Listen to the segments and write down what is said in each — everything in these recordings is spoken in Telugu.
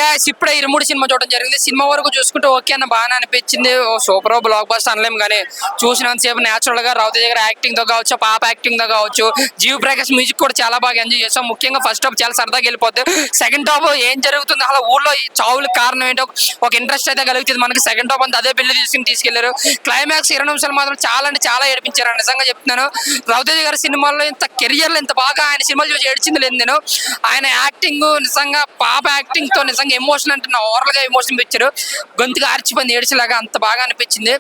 గాయ్స్ ఇప్పుడే ఇరుముడి సినిమా చూడడం జరిగింది. సినిమా వరకు చూసుకుంటే ఓకే అన్న బాగానే అనిపించింది. సూపర్ బ్లాక్ బస్టర్ అనలేము కానీ చూసినంతసేపు న్యాచురల్ గా రవితేజ గారి యాక్టింగ్ తో కావచ్చు, పాప యాక్టింగ్ తో కావచ్చు, జీవ్ ప్రకాష్ మ్యూజిక్ కూడా చాలా బాగా ఎంజాయ్ చేస్తాం. ముఖ్యంగా ఫస్ట్ హాఫ్ చాలా సరదాగా వెళ్ళిపోద్ది. సెకండ్ హాఫ్ ఏం జరుగుతుంది అలా ఊర్లో చావులకు కారణం ఏంటో ఒక ఇంట్రెస్ట్ అయితే కలుగుతుంది మనకి. సెకండ్ హాఫ్ అంతా అదే పెళ్లి తీసుకెళ్లారు. క్లైమాక్స్ 20 నిమిషాలు మాత్రం చాలా అంటే చాలా ఏడిపించారు. నిజంగా చెప్తున్నాను, రవితేజ గారి సినిమాల్లో ఇంత కెరియర్ లో ఇంత బాగా ఆయన సినిమాలు చూసి ఏడ్చింది లేదు నేను. ఆయన యాక్టింగ్ నిజంగా పాప యాక్టింగ్ తో నిజంగా ఎమోషన్ అంటే ఓవరాల్ గా ఎమోషన్ ఇచ్చారు. గొంతుగా ఆర్చిపోయింది ఏడ్చేలాగా, అంత బాగా అనిపించింది.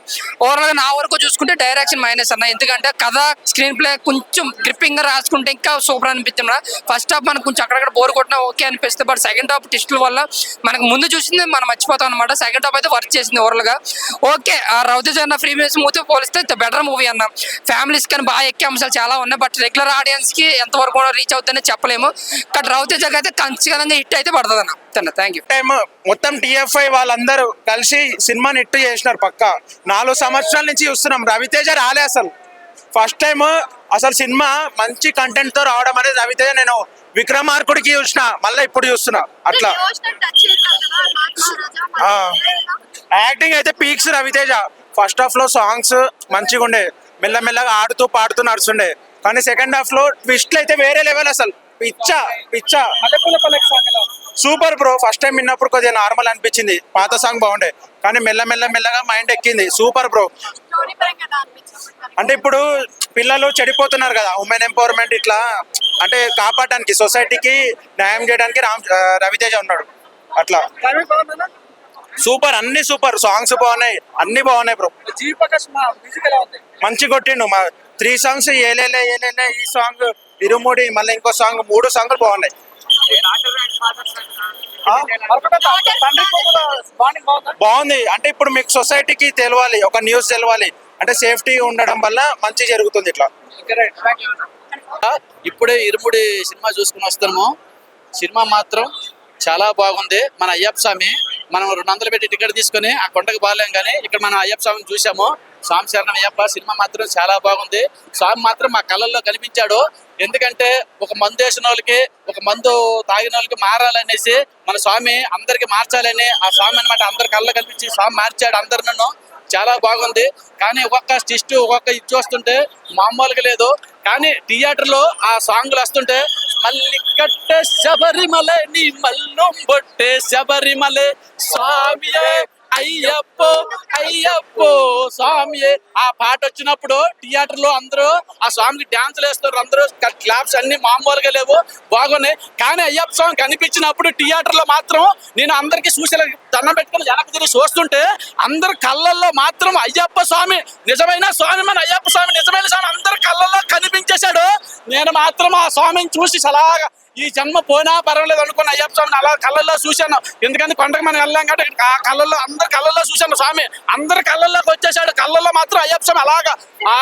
ఓవరాల్ గా నా వరకు చూసుకుంటే డైరెక్షన్ మైనస్ అన్న. ఎందుకంటే కథ స్క్రీన్ ప్లే కొంచెం గ్రిప్పింగ్ గా రాసుకుంటే ఇంకా సూపర్ అనిపించింది. ఫస్ట్ హాఫ్ మనకు కొంచెం అక్కడక్కడ బోర్ కొట్టినా ఓకే అనిపిస్తుంది. బట్ సెకండ్ హాఫ్ టెస్టుల వల్ల మనకు ముందు చూసింది మనం మర్చిపోతాం అనమాట. సెకండ్ హాఫ్ అయితే వర్క్ చేసింది ఓవరాల్ గా. ఓకే, రవితేజ అన్న ఫ్రీ మూవీ పోలిస్తే బెటర్ మూవీ అన్న. ఫ్యామిలీస్ కానీ బాగా ఎక్కే అంశాలు చాలా ఉన్నాయి. బట్ రెగ్యులర్ ఆడియన్స్ కి ఎంతవరకు రీచ్ అవుతుందని చెప్పలేము. బట్ రవితేజ అయితే ఖచ్చితంగా హిట్ అయితే పడుతుంది అన్న. Thank you. టైం మొత్తం టీఎఫ్ఐ వాళ్ళందరూ కలిసి సినిమాని హిట్ చేసినారు. పక్క 4 సంవత్సరాల నుంచి చూస్తున్నాం. రవితేజ రాలే అసలు. ఫస్ట్ టైం అసలు సినిమా మంచి కంటెంట్ తో రావడం అనేది రవితేజ. నేను విక్రమార్కుడికి చూసిన, మళ్ళీ ఇప్పుడు చూస్తున్నా. అట్లా యాక్టింగ్ అయితే పీక్స్ రవితేజ. ఫస్ట్ హాఫ్ లో సాంగ్స్ మంచిగా ఉండే, మెల్లమెల్లగా ఆడుతూ పాడుతూ నడుస్తుండే. కానీ సెకండ్ హాఫ్ లో ట్విస్ట్లు అయితే వేరే లెవెల్. అసలు పిచ్చా సూపర్ బ్రో. ఫస్ట్ టైం విన్నప్పుడు కొద్దిగా నార్మల్ అనిపించింది. పాత సాంగ్ బాగుండే కానీ మెల్లగా మైండ్ ఎక్కింది. Super bro. అంటే ఇప్పుడు పిల్లలు చెడిపోతున్నారు కదా, ఉమెన్ ఎంపవర్మెంట్ ఇట్లా అంటే కాపాడడానికి, సొసైటీకి న్యాయం చేయడానికి రవితేజ ఉన్నాడు. అట్లా సూపర్, అన్ని సూపర్. సాంగ్స్ బాగున్నాయి, అన్ని బాగున్నాయి బ్రో. మంచి కొట్టిండు. 3 సాంగ్స్ ఏలేలే ఈ సాంగ్, ఇరుముడి, మళ్ళీ ఇంకో సాంగ్, 3 సాంగ్లు బాగున్నాయి. బాగుంది. అంటే ఇప్పుడు మీకు సొసైటీకి తెలవాలి, ఒక న్యూస్ తెలవాలి అంటే సేఫ్టీ ఉండడం వల్ల మంచి జరుగుతుంది. ఇట్లా ఇప్పుడే ఇరుముడి సినిమా చూసుకుని వస్తున్నాము. సినిమా మాత్రం చాలా బాగుంది. మన అయ్యప్ప స్వామి మనం 200 పెట్టి టికెట్ తీసుకొని ఆ కొండకు బాగాలేం, కానీ ఇక్కడ మనం అయ్యప్ప స్వామిని చూసాము. స్వామి శరణం అయ్యప్ప. సినిమా మాత్రం చాలా బాగుంది. స్వామి మాత్రం మా కళ్ళల్లో కనిపించాడు. ఎందుకంటే ఒక మందు వేసిన వాళ్ళకి, ఒక మందు తాగిన వాళ్ళకి మారాలనేసి మన స్వామి అందరికి మార్చాలని ఆ స్వామి అనమాట అందరి కళ్ళలో కనిపించి స్వామి మార్చాడు అందరు. నన్ను చాలా బాగుంది. కానీ ఒక్కొక్క స్టిస్ట్ ఒక్కొక్క ఇది చూస్తుంటే మామూలుగా లేదు. కానీ థియేటర్లో ఆ సాంగ్లు వస్తుంటే మళ్ళీ కట్టే శబరిమల నీ మల్లం బొట్టే శబరిమలే స్వామియే అయ్యప్పో అయ్యప్పో స్వామియే. ఆ పాట వచ్చినప్పుడు థియేటర్ లో అందరూ ఆ స్వామికి డాన్సులు వేస్తారు. అందరూ క్లాప్స్ అన్ని మామూలుగా లేవు, బాగున్నాయి. కానీ అయ్యప్ప స్వామి కనిపించినప్పుడు థియేటర్ లో మాత్రం నేను అందరికి చూసేలా దండం పెట్టుకుని వెనక్కి తిరిగి చూస్తుంటే అందరు కళ్ళల్లో మాత్రం అయ్యప్ప స్వామి నిజమైన స్వామి, మన అయ్యప్ప స్వామి నిజమైన స్వామి అందరు కళ్ళల్లో కనిపించేశాడు. నేను మాత్రం ఆ స్వామిని చూసి అలాగా ఈ జన్మ పోయినా పర్వాలేదు అనుకున్న అయ్యప్ప స్వామిని అలా కళ్ళల్లో చూశాను. ఎందుకంటే కొండకు మనం వెళ్ళాం కాబట్టి ఆ కళ్ళల్లో అందరు కళ్ళల్లో చూశాను. స్వామి అందరు కళ్ళల్లోకి వచ్చేసాడు. కళ్ళల్లో మాత్రం అయ్యప్ప స్వామి అలాగా. ఆ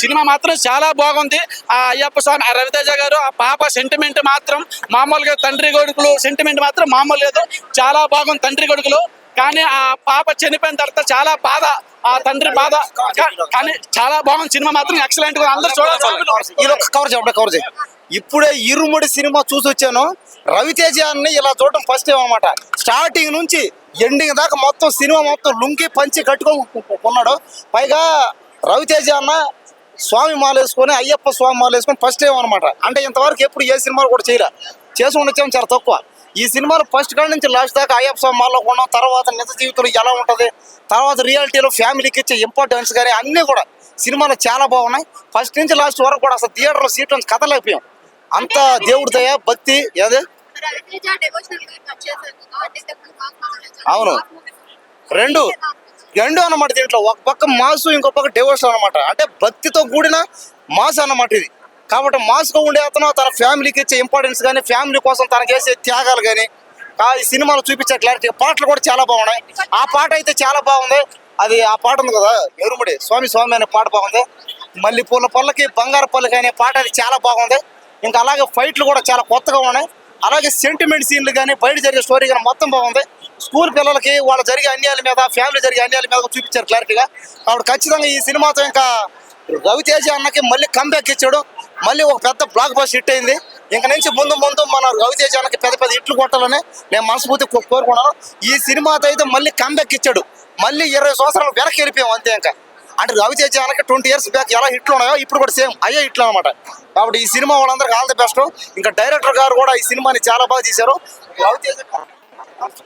సినిమా మాత్రం చాలా బాగుంది. ఆ అయ్యప్ప స్వామి, ఆ రవితేజ గారు, ఆ పాప సెంటిమెంట్ మాత్రం మామూలుగా, తండ్రి కొడుకులు సెంటిమెంట్ మాత్రం మామూలు లేదు, చాలా బాగుంది తండ్రి కొడుకులు. కానీ ఆ పాప చనిపోయిన తర్వాత చాలా బాధ, ఆ తండ్రి బాధ. కానీ చాలా బాగుంది సినిమా మాత్రం, ఎక్సలెంట్ గా అందరూ చూడాలి. ఇది ఒక కవర్ చేయి. ఇప్పుడే ఇరుముడి సినిమా చూసి వచ్చాను. రవితేజ అన్ని ఇలా చూడటం ఫస్ట్ టైం అనమాట. స్టార్టింగ్ నుంచి ఎండింగ్ దాకా మొత్తం సినిమా మొత్తం లుంగి పంచి కట్టుకున్నాడు. పైగా రవితేజ అన్న స్వామి మాల వేసుకొని, అయ్యప్ప స్వామి మాల వేసుకొని ఫస్ట్ టైం అనమాట. అంటే ఇంతవరకు ఎప్పుడు ఏ సినిమాలు కూడా చేసి ఉండొచ్చాము చాలా తక్కువ. ఈ సినిమాలో ఫస్ట్ కాడ నుంచి లాస్ట్ దాకా అయ్యప్ప స్వామి మాల్లో కొన్నాం. తర్వాత నిజ జీవితంలో ఎలా ఉంటుంది, తర్వాత రియాలిటీలో ఫ్యామిలీకి ఇచ్చే ఇంపార్టెన్స్ కానీ అన్నీ కూడా సినిమాలో చాలా బాగున్నాయి. ఫస్ట్ నుంచి లాస్ట్ వరకు కూడా అసలు థియేటర్లో సీట్ నుంచి కథలేకపోయాం. అంత దేవుడి దయ, భక్తి. ఏదే అవును, రెండు అన్నమాట. దీంట్లో ఒక పక్క మాసు, ఇంకో పక్క డివోషన్ అనమాట. అంటే భక్తితో కూడిన మాసు అన్నమాట ఇది. కాబట్టి మాస్గా ఉండే అతను తన ఫ్యామిలీకి ఇచ్చే ఇంపార్టెన్స్ కానీ, ఫ్యామిలీ కోసం తనకు చేసే త్యాగాలు కానీ ఈ సినిమాలో చూపించే క్లారిటీ. పాటలు కూడా చాలా బాగున్నాయి. ఆ పాట అయితే చాలా బాగుంది. అది ఆ పాట ఉంది కదా, ఎరుముడి స్వామి అనే పాట బాగుంది. మళ్ళీ పూల పల్లకి బంగారు పల్లకి అనే పాట, అది చాలా బాగుంది. ఇంకా అలాగే ఫైట్లు కూడా చాలా కొత్తగా ఉన్నాయి. అలాగే సెంటిమెంట్ సీన్లు కానీ, బయట జరిగే స్టోరీ కానీ మొత్తం బాగుంది. స్కూల్ పిల్లలకి వాళ్ళు జరిగే అన్యాయాల మీద, ఫ్యామిలీ జరిగే అన్యాయాల మీద చూపించారు క్లారిటీగా. కాబట్టి ఖచ్చితంగా ఈ సినిమాతో ఇంకా రవితేజ అన్నకి మళ్ళీ కంబ్యాక్ ఇచ్చాడు. మళ్ళీ ఒక పెద్ద బ్లాక్ బస్టర్ హిట్ అయింది. ఇంక నుంచి ముందు ముందు మన రవితేజానికి పెద్ద పెద్ద హిట్లు కొట్టాలని నేను మనస్ఫూర్తి కోరుకున్నాను. ఈ సినిమాతో అయితే మళ్ళీ కంబ్యాక్ ఇచ్చాడు. మళ్ళీ 20 సంవత్సరాలు వెనక్కి వెళ్ళిపోయాం అంతే. ఇంకా అంటే రవితేజానికి 20 years బ్యాక్ ఎలా హిట్లు ఉన్నాయో ఇప్పుడు కూడా సేమ్ అయ్యే హిట్లు అనమాట. కాబట్టి ఈ సినిమా వాళ్ళందరికీ ఆల్ ది బెస్ట్. ఇంకా డైరెక్టర్ గారు కూడా ఈ సినిమాని చాలా బాగా తీశారు. రవితేజ